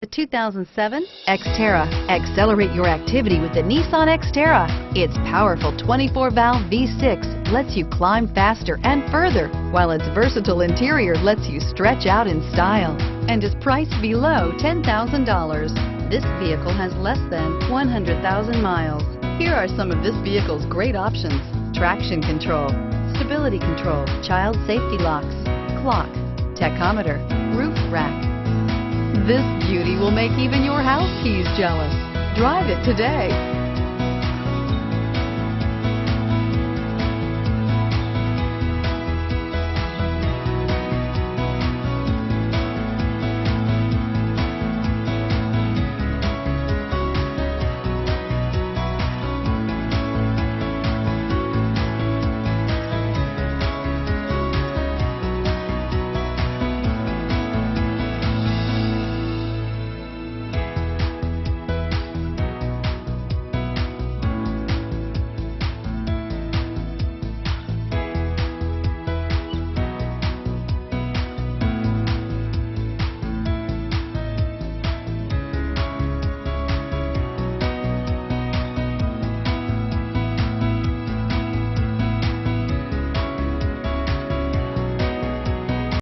The 2007 Xterra. Accelerate your activity with the Nissan Xterra. Its powerful 24-valve V6 lets you climb faster and further, while its versatile interior lets you stretch out in style and is priced below $10,000. This vehicle has less than 100,000 miles. Here are some of this vehicle's great options: traction control, stability control, child safety locks, clock, tachometer, roof rack. This beauty will make even your house keys jealous. Drive it today.